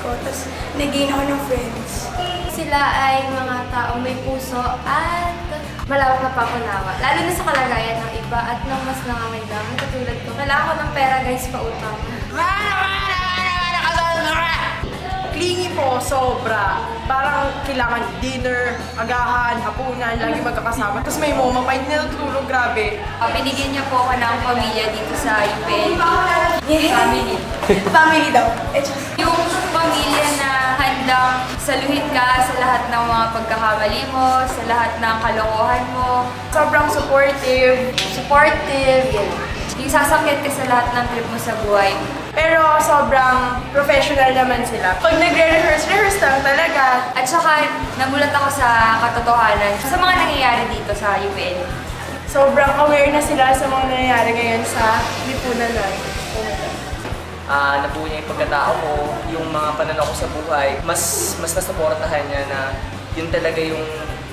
ko. Tapos nag-gain ako ng friends. Sila ay mga taong may puso at malawak na pangunawa. Lalo na sa kalagayan ng iba at ng mas nangangailangan. Katulad ko, kailangan ko ng pera guys, pautang. Clingy po, sobra. Parang kailangan dinner, agahan, hapunan, lagi magkakasama. Tapos may moment pa, hindi natutulog, grabe. Binigyan niya po ako ng pamilya dito sa UPL. Family. Family daw. Yung pamilya na handang saluhin ka sa lahat ng mga pagkakamali mo, sa lahat ng kalokohan mo. Sobrang supportive. Yan. Yung sasakit ka sa lahat ng trip mo sa buhay. Pero sobrang professional naman sila. Pag nagre-rehearse lang talaga. At saka, nagulat ako sa katotohanan sa mga nangyayari dito sa UPL. Sobrang aware na sila sa mga nangyayari ngayon sa lipunan natin. Nabuo niya yung pagkatao ko, yung mga pananaw ko sa buhay, mas nasuportahan niya na yun talaga yung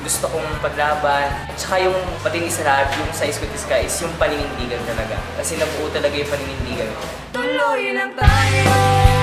gusto kong paglaban. At saka yung patingin sa lahat, yung sa Ice With Sky is yung paninindigan talaga. Kasi nabuo talaga yung paninindigan ko. Tuloy lang tayo!